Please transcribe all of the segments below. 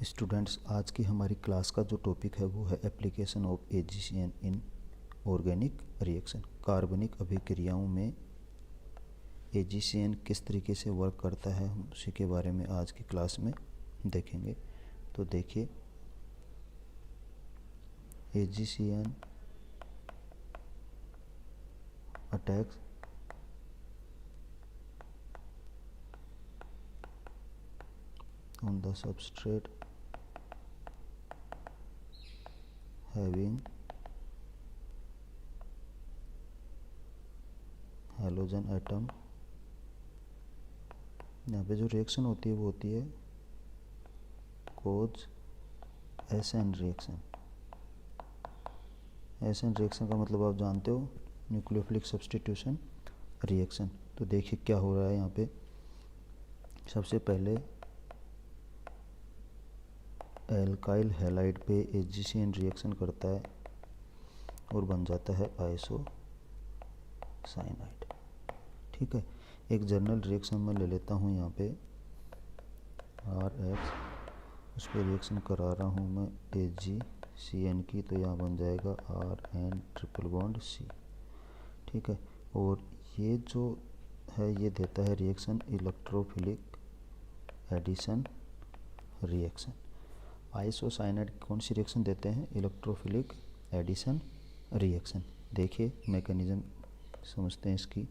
Students, आज की हमारी क्लास का जो टॉपिक है वो है application of AgCN in organic reaction. कार्बनिक अभिक्रियाओं में AgCN किस तरीके से वर्क करता है हम उसी के बारे में आज की क्लास में देखेंगे। तो देखिए, AgCN attacks on the substrate having halogen atom। यहाँ पे जो रिएक्शन होती है वो होती है कोज SN रिएक्शन। SN रिएक्शन का मतलब आप जानते हो, न्यूक्लियोफिलिक सब्स्टिट्यूशन रिएक्शन। तो देखिए क्या हो रहा है यहाँ पे। सबसे पहले एल्काइल हैलाइड पे AgCN रिएक्शन करता है और बन जाता है आइसोसाइनाइड। ठीक है, एक जनरल रिएक्शन में ले लेता हूँ यहाँ पे RH, उस पर रिएक्शन करा रहा हूँ मैं AgCN की, तो यहाँ बन जाएगा RN ट्रिपल बॉन्ड C। ठीक है, और ये जो है ये देता है reaction electrophilic addition reaction. Isocyanide कौन सी रिएक्शन देते हैं? Electrophilic addition reaction. देखिए मैकेनिज्म समझते हैं इसकी।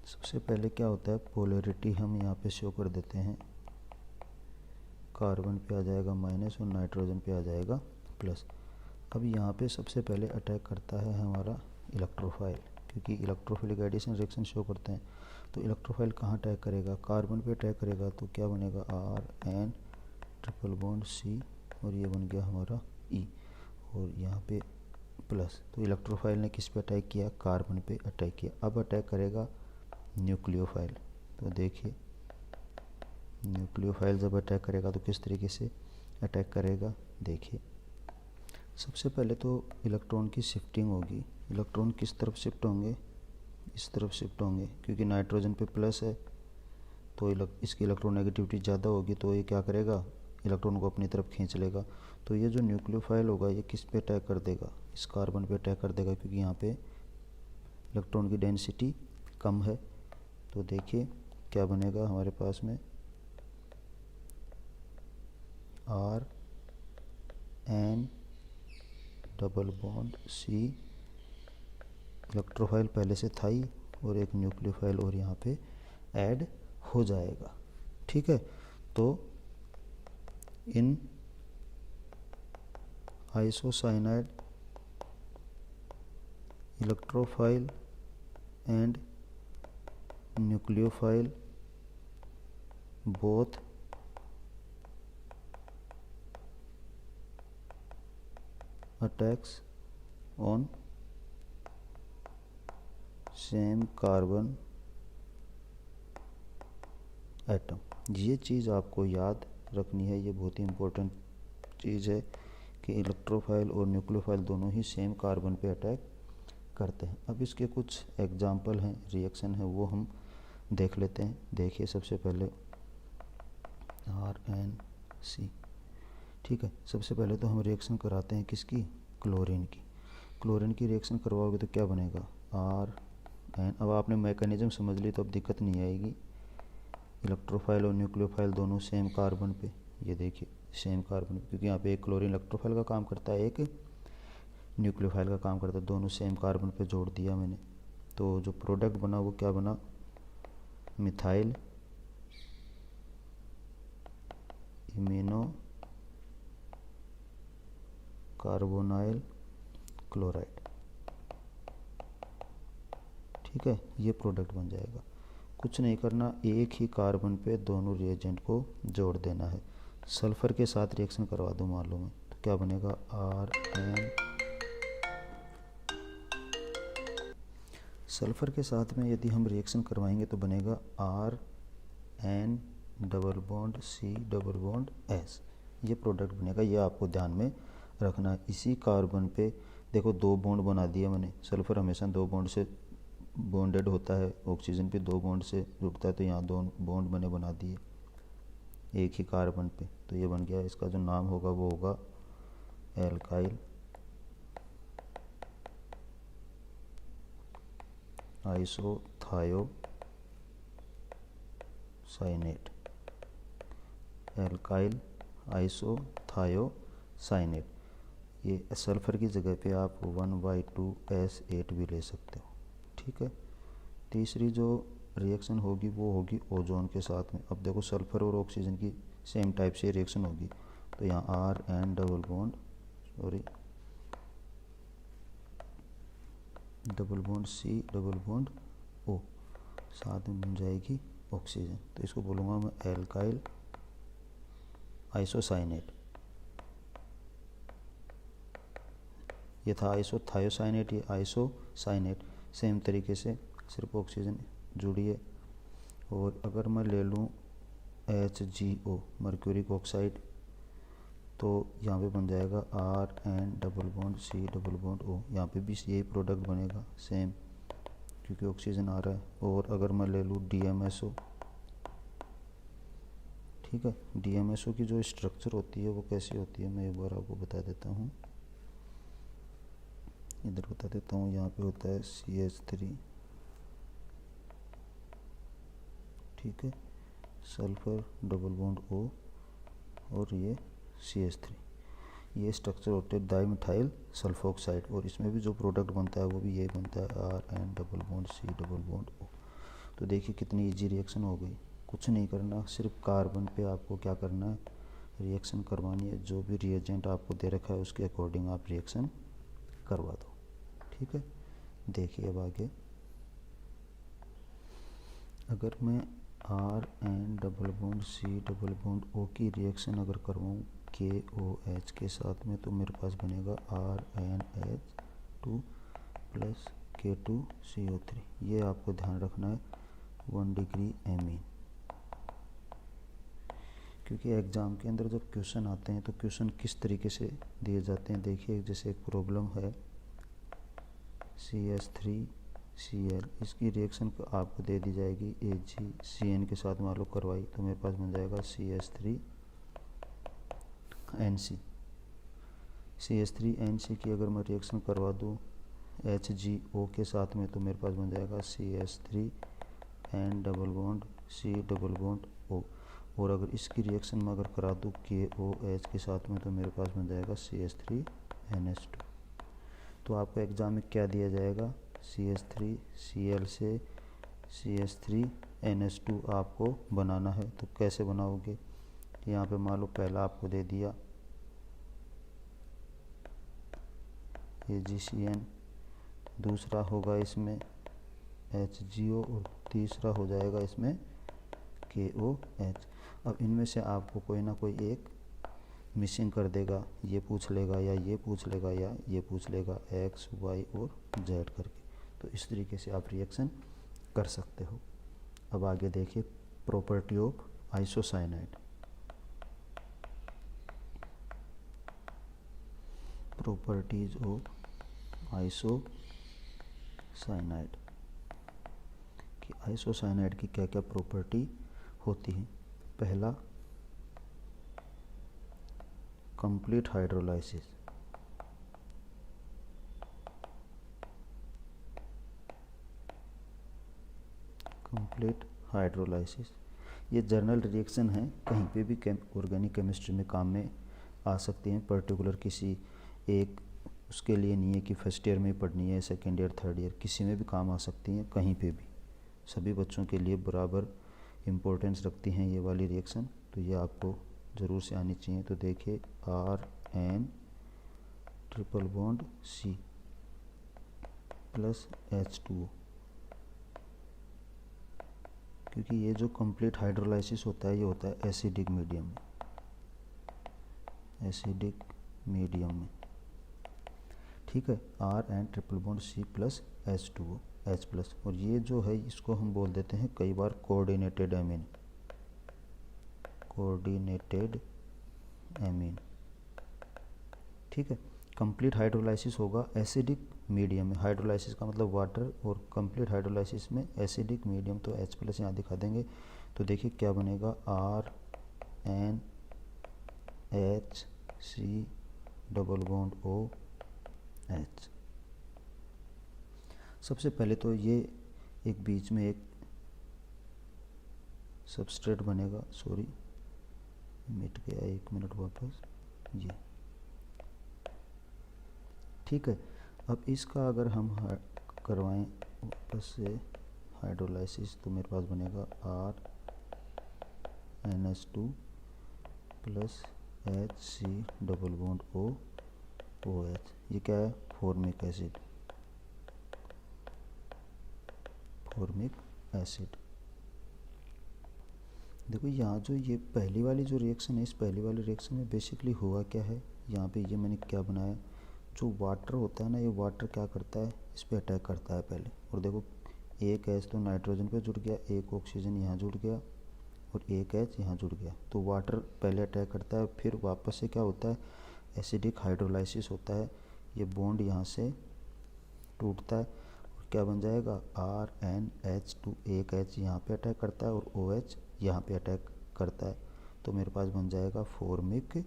सबसे पहले क्या होता है, पोलैरिटी हम यहाँ पे शो कर देते हैं। कार्बन पे आ जाएगा माइनस और नाइट्रोजन पे आ जाएगा प्लस। अब यहाँ पे सबसे पहले अटैक करता है हमारा इलेक्ट्रोफाइल, क्योंकि इलेक्ट्रोफिलिक एडिशन रिएक्शन शो करते हैं। तो इलेक्ट्रोफाइल कहाँ अटैक करेगा? कार्बन पे अटैक करेगा। तो क्या बनेगा? RN ट्रिपल बॉन्ड C, और ये बन गया हमारा E, और यहाँ पे प्लस। तो इलेक्ट्रोफाइल ने किस पे अटैक किया? कार्बन पे अटैक किया। अब अटैक करेगा न्यूक्लियोफाइल। तो देखिए, न्यूक्लियोफाइल जब अटैक करेगा तो किस तरीके से अटैक करेगा। देखिए, सबसे पहले तो इलेक्ट्रॉन की शिफ्टिंग होगी। इलेक्ट्रॉन किस तरफ शिफ्ट होंगे? इस तरफ शिफ्ट होंगे, क्योंकि नाइट्रोजन पे प्लस है तो इसकी इलेक्ट्रोनेगेटिविटी ज़्यादा होगी, तो ये क्या करेगा? इलेक्ट्रॉन को अपनी तरफ खींच लेगा। तो ये जो न्यूक्लियोफाइल होगा ये किस पे अटैक कर देगा? इस कार्बन पे अटैक कर देगा, क्योंकि यहाँ पे इलेक्ट्रॉन की डेंसिटी कम है। तो देखिए क्या बनेगा हमारे पास में, RN double bond C। Electrophile पहले से था ही, और एक न्यूक्लियोफाइल और यहाँ पे ऐड हो जाएगा। ठीक है, तो इन isocyanide electrophile and nucleophile both attacks on same carbon atom। ये चीज़ आपको याद रखनी है, ये बहुत ही इम्पोर्टेंट चीज़ है कि इलेक्ट्रोफाइल और न्यूक्लियोफाइल दोनों ही सेम कार्बन पे अटैक करते हैं। अब इसके कुछ एग्जाम्पल हैं, रिएक्शन है, वो हम देख लेते हैं। देखिए सबसे पहले RNC। ठीक है, सबसे पहले तो हम रिएक्शन कराते हैं किसकी? क्लोरीन की। क्लोरीन की रिएक्शन करवाओगे तो क्या बनेगा? RN। अब आपने मैकेनिज्म समझ ली तो अब दिक्कत नहीं आएगी। इलेक्ट्रोफाइल और न्यूक्लियोफाइल दोनों सेम कार्बन पे, ये देखिए सेम कार्बन, क्योंकि यहाँ पे एक क्लोरीन इलेक्ट्रोफाइल का काम करता है, एक न्यूक्लियोफाइल का काम करता है, दोनों सेम कार्बन पे जोड़ दिया मैंने। तो जो प्रोडक्ट बना वो क्या बना? Methyl imino carbonyl chloride. ठीक है, ये प्रोडक्ट बन जाएगा। कुछ नहीं करना, एक ही कार्बन पे दोनों रिएजेंट को जोड़ देना है। सल्फर के साथ रिएक्शन करवा दूँ मान लो मैं, तो क्या बनेगा? RN। सल्फर के साथ में यदि हम रिएक्शन करवाएंगे तो बनेगा RN double bond C double bond S। ये प्रोडक्ट बनेगा, ये आपको ध्यान में रखना है। इसी कार्बन पे देखो दो बॉन्ड बना दिया मैंने। सल्फर हमेशा दो बॉन्ड से बॉन्डेड होता है, ऑक्सीजन पे 2 बॉन्ड से जुड़ता है, तो यहाँ 2 बॉन्ड मैंने बना दिए एक ही कार्बन पे, तो ये बन गया। इसका जो नाम होगा वो होगा एल्काइल आइसोथायोसाइनेट। Alkyl isothiocyanate. ये सल्फर की जगह पे आप 1/2S8 भी ले सकते हो। ठीक है। तीसरी जो रिएक्शन होगी वो होगी ओजोन के साथ में। अब देखो सल्फर और ऑक्सीजन की सेम टाइप से रिएक्शन होगी, तो यहाँ RN double bond C double bond O, साथ में बन जाएगी ऑक्सीजन। तो इसको बोलूँगा मैं एल्काइल आइसोसाइनेट। ये था आइसोथायोसाइनेट, ये आइसोसाइनेट। सेम तरीके से सिर्फ ऑक्सीजन जुड़ी है। और अगर मैं ले लूँ HgO मर्क्यूरिक ऑक्साइड, तो यहाँ पे बन जाएगा RN double bond C double bond O। यहाँ पे भी यही प्रोडक्ट बनेगा सेम, क्योंकि ऑक्सीजन आ रहा है। और अगर मैं ले लूँ DMSO, ठीक है, DMSO की जो स्ट्रक्चर होती है वो कैसी होती है मैं एक बार आपको बता देता हूँ। इधर बता देता हूँ। यहाँ पे होता है CH3, ठीक है, सल्फर डबल बॉन्ड O और ये CH3। ये स्ट्रक्चर होते हैं डाइमिथाइल सल्फोक्साइड। और इसमें भी जो प्रोडक्ट बनता है वो भी यही बनता है RN double bond C double bond O। तो देखिए कितनी इजी रिएक्शन हो गई। कुछ नहीं करना, सिर्फ कार्बन पे आपको क्या करना है, रिएक्शन करवानी है। जो भी रिएजेंट आपको दे रखा है उसके अकॉर्डिंग आप रिएक्शन करवा दो। ठीक है। देखिए अब आगे, अगर मैं RN double bond C double bond O की रिएक्शन अगर करवाऊँ KOH के साथ में, तो मेरे पास बनेगा RNH2 प्लस K2CO3। ये आपको ध्यान रखना है 1 डिग्री एमीन। क्योंकि एग्ज़ाम के अंदर जब क्वेश्चन आते हैं तो क्वेश्चन किस तरीके से दिए जाते हैं। देखिए जैसे एक प्रॉब्लम है CH3Cl, इसकी रिएक्शन आपको दे दी जाएगी AgCN के साथ मान लो करवाई, तो मेरे पास बन जाएगा CH3NC। CH3NC की अगर मैं रिएक्शन करवा दूँ HgO के साथ में, तो मेरे पास बन जाएगा CH3N double bond C double bond O। और अगर इसकी रिएक्शन मैं अगर करा दूँ KOH के साथ में, तो मेरे पास बन जाएगा CH3NH2। तो आपको एग्ज़ाम में क्या दिया जाएगा, CH3Cl से CH3NH2 आपको बनाना है। तो कैसे बनाओगे, यहाँ पे मान लो पहला आपको दे दिया AgCN, दूसरा होगा इसमें HgO और तीसरा हो जाएगा इसमें KOH। अब इनमें से आपको कोई ना कोई एक मिसिंग कर देगा, ये पूछ लेगा या ये पूछ लेगा या ये पूछ लेगा, X, Y और Z करके। तो इस तरीके से आप रिएक्शन कर सकते हो। अब आगे देखिए property of isocyanide. Properties of isocyanide कि आइसोसाइनाइड की क्या क्या प्रॉपर्टी होती है। पहला, कंप्लीट हाइड्रोलाइसिस। कंप्लीट हाइड्रोलाइसिस ये जर्नल रिएक्शन है, कहीं पे भी ऑर्गेनिक केमिस्ट्री में काम में आ सकती हैं। पर्टिकुलर किसी एक उसके लिए नहीं है कि फर्स्ट ईयर में पढ़नी है, सेकेंड ईयर, थर्ड ईयर, किसी में भी काम आ सकती हैं, कहीं पे भी। सभी बच्चों के लिए बराबर इम्पोर्टेंस रखती हैं ये वाली रिएक्शन, तो ये आपको ज़रूर से आनी चाहिए। तो देखिए RN triple bond C plus H2O, क्योंकि ये जो कंप्लीट हाइड्रोलाइसिस होता है ये होता है एसिडिक मीडियम में, एसिडिक मीडियम में। ठीक है, RN triple bond C plus H2O H plus. और ये जो है इसको हम बोल देते हैं कई बार कोऑर्डिनेटेड एमीन, कोऑर्डिनेटेड एमीन। ठीक है, कंप्लीट हाइड्रोलाइसिस होगा एसिडिक मीडियम में, हाइड्रोलाइसिस का मतलब वाटर, और कंप्लीट हाइड्रोलाइसिस में एसिडिक मीडियम, तो H प्लस यहाँ दिखा देंगे। तो देखिए क्या बनेगा, RNHC डबल बॉन्ड OH। सबसे पहले तो ये एक बीच में एक सबस्ट्रेट बनेगा, सॉरी मिट गया, 1 मिनट वापस, ये ठीक है। अब इसका अगर हम करवाएं वापस से हाइड्रोलाइसिस, तो मेरे पास बनेगा RNH2 plus HC double bond OH। ये क्या है, फॉर्मिक एसिड, फॉर्मिक एसिड। देखो यहाँ जो ये पहली वाली जो रिएक्शन है, इस पहली वाली रिएक्शन में बेसिकली हुआ क्या है, यहाँ पे ये मैंने क्या बनाया, जो वाटर होता है ना, ये वाटर क्या करता है, इस पर अटैक करता है पहले। और देखो एक H तो नाइट्रोजन पे जुड़ गया, एक ऑक्सीजन यहाँ जुड़ गया, और एक H यहाँ जुड़ गया। तो वाटर पहले अटैक करता है, फिर वापस से क्या होता है, एसिडिक हाइड्रोलाइसिस होता है, ये बॉन्ड यहाँ से टूटता है, और क्या बन जाएगा, RNH2, एक H यहाँ पे अटैक करता है और OH यहाँ पे अटैक करता है, तो मेरे पास बन जाएगा फॉर्मिक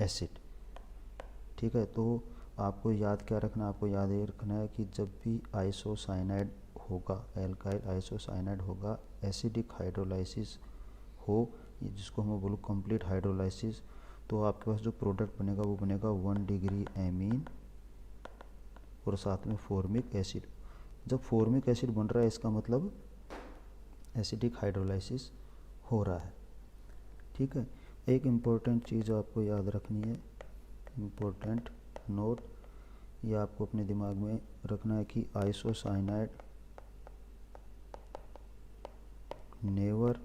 एसिड। ठीक है, तो आपको याद क्या रखना है, आपको याद ये रखना है कि जब भी आइसोसाइनाइड होगा, एल्काइल आइसोसाइनाइड होगा, एसिडिक हाइड्रोलाइसिस हो, जिसको हम बोलो कंप्लीट हाइड्रोलाइसिस, तो आपके पास जो प्रोडक्ट बनेगा वो बनेगा 1 डिग्री एमीन और साथ में फॉर्मिक एसिड। जब फॉर्मिक एसिड बन रहा है, इसका मतलब एसिडिक हाइड्रोलाइसिस हो रहा है। ठीक है, एक इम्पोर्टेंट चीज़ आपको याद रखनी है, इम्पोर्टेंट नोट, ये आपको अपने दिमाग में रखना है कि isocyanide never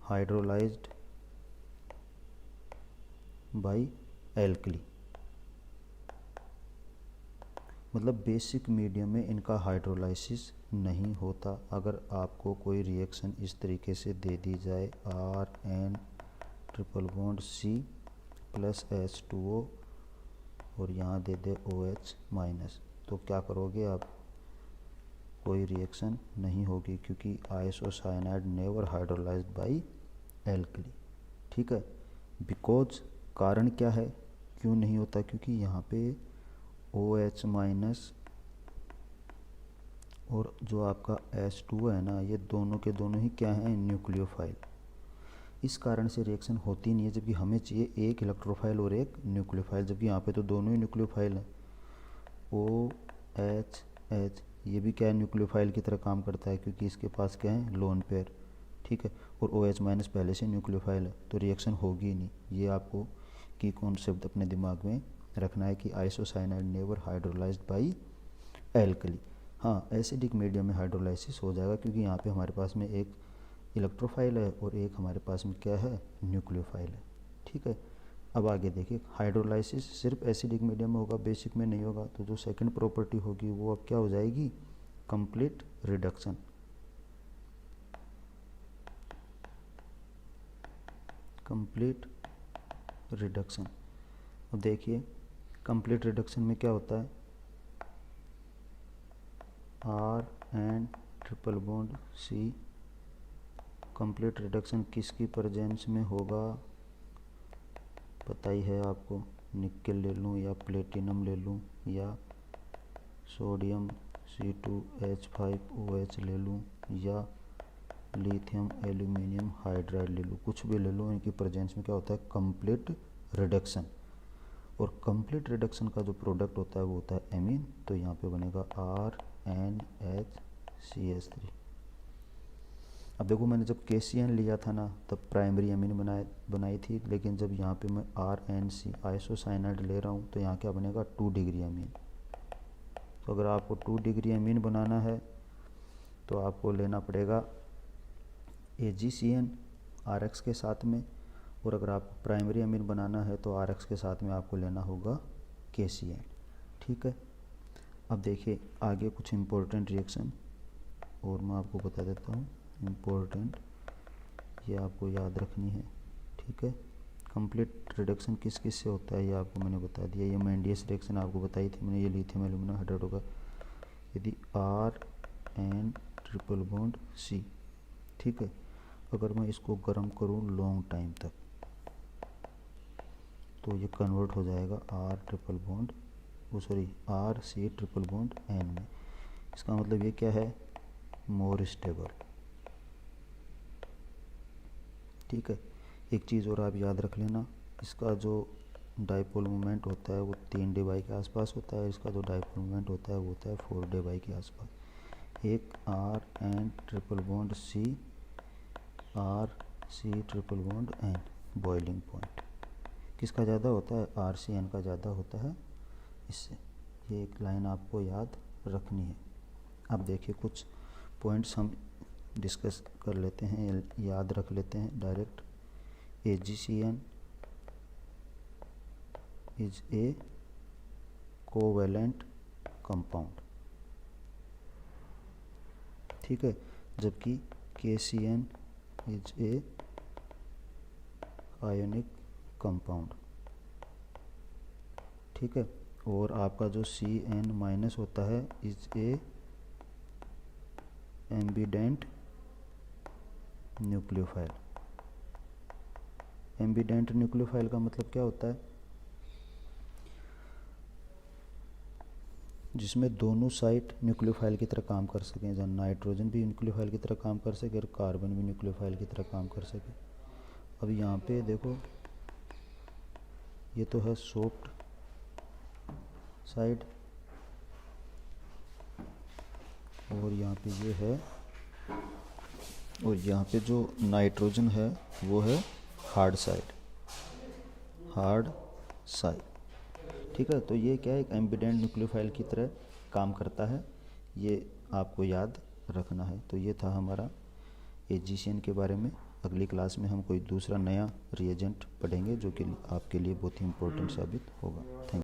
hydrolysed bye alkali, मतलब बेसिक मीडियम में इनका हाइड्रोलाइसिस नहीं होता। अगर आपको कोई रिएक्शन इस तरीके से दे दी जाए, RN triple bond C plus H2O और यहाँ दे दे OH माइनस, तो क्या करोगे आप, कोई रिएक्शन नहीं होगी, क्योंकि isocyanide never hydrolysed bye alkali. ठीक है, बिकॉज कारण क्या है, क्यों नहीं होता, क्योंकि यहाँ पे OH माइनस और जो आपका H2O है ना, ये दोनों के दोनों ही क्या हैं, न्यूक्लियोफाइल। इस कारण से रिएक्शन होती नहीं है, जबकि हमें चाहिए एक इलेक्ट्रोफाइल और एक न्यूक्लियोफाइल, जबकि यहाँ पे तो दोनों ही न्यूक्लियोफाइल हैं। OH ये भी क्या है, न्यूक्लियोफाइल की तरह काम करता है, क्योंकि इसके पास क्या है, लोन पेयर। ठीक है, और OH माइनस पहले से न्यूक्लियोफाइल है, तो रिएक्शन होगी ही नहीं। ये आपको की कॉन्सेप्ट अपने दिमाग में रखना है कि isocyanide never hydrolysed bye alkali. हाँ, एसिडिक मीडियम में हाइड्रोलाइसिस हो जाएगा, क्योंकि यहाँ पे हमारे पास में एक इलेक्ट्रोफाइल है और एक हमारे पास में क्या है, न्यूक्लियोफाइल है। ठीक है, अब आगे देखिए, हाइड्रोलाइसिस सिर्फ एसिडिक मीडियम में होगा, बेसिक में नहीं होगा। तो जो सेकंड प्रॉपर्टी होगी वो अब क्या हो जाएगी, कंप्लीट रिडक्शन। कंप्लीट रिडक्शन, अब देखिए कंप्लीट रिडक्शन में क्या होता है, RN triple bond C, complete reduction किसकी प्रेजेंस में होगा, पता ही है आपको, निकेल ले लूँ या प्लेटिनम ले लूँ या सोडियम C2H5OH ले लूँ या लिथियम एल्यूमिनियम हाइड्राइड ले लूँ, कुछ भी ले लूँ, इनकी प्रेजेंस में क्या होता है, कंप्लीट रिडक्शन। और कंप्लीट रिडक्शन का जो प्रोडक्ट होता है वो होता है एमीन, तो यहाँ पे बनेगा RNHCH3। अब देखो, मैंने जब KCN लिया था ना, तब प्राइमरी एमीन बनाई थी, लेकिन जब यहाँ पे मैं RNC आइसोसाइनाइड ले रहा हूँ, तो यहाँ क्या बनेगा, 2 डिग्री एमीन। तो अगर आपको 2 डिग्री एमीन बनाना है तो आपको लेना पड़ेगा AgCN RX के साथ में, और अगर आपको प्राइमरी एमीन बनाना है तो RX के साथ में आपको लेना होगा KCN। ठीक है, अब देखिए आगे कुछ इम्पोर्टेंट रिएक्शन और मैं आपको बता देता हूँ, इम्पोर्टेंट, ये आपको याद रखनी है। ठीक है, कंप्लीट रिडक्शन किस किस से होता है ये आपको मैंने बता दिया। ये मेंडियस रिएक्शन आपको बताई थी मैंने, ये लिथियम एल्यूमिना हाइड्राइड होगा यदि RN ट्रिपल बॉन्ड C, ठीक है। अगर मैं इसको गर्म करूँ लॉन्ग टाइम तक तो ये कन्वर्ट हो जाएगा RC ट्रिपल बॉन्ड N में। इसका मतलब ये क्या है, मोर स्टेबल, ठीक है। एक चीज़ और आप याद रख लेना, इसका जो डाइपोल मोमेंट होता है वो 3 DY के आसपास होता है, इसका जो डाइपोल मोमेंट होता है वो होता है 4 DY के आसपास। एक RN triple bond C, RC triple bond N, boiling point किसका ज़्यादा होता है, RCN का ज़्यादा होता है इससे। ये एक लाइन आपको याद रखनी है। अब देखिए कुछ पॉइंट्स हम डिस्कस कर लेते हैं, याद रख लेते हैं direct. AgCN is a covalent compound, ठीक है, जबकि KCN is a ionic compound, ठीक है। और आपका जो CN माइनस होता है is a ambient nucleophile. Ambient nucleophile का मतलब क्या होता है, जिसमें दोनों साइड न्यूक्लियोफाइल की तरह काम कर सकें, जहाँ नाइट्रोजन भी न्यूक्लियोफाइल की तरह काम कर सके और कार्बन भी न्यूक्लियोफाइल की तरह काम कर सके। अब यहाँ पे देखो ये तो है सॉफ्ट साइड और यहाँ पे ये है, और यहाँ पे जो नाइट्रोजन है वो है हार्ड साइड, ठीक है। तो ये क्या है, एक एम्बिडेंट न्यूक्लियोफाइल की तरह काम करता है, ये आपको याद रखना है। तो ये था हमारा AgCN के बारे में। अगली क्लास में हम कोई दूसरा नया रिएजेंट पढ़ेंगे जो कि आपके लिए बहुत ही इम्पोर्टेंट साबित होगा। Thank you.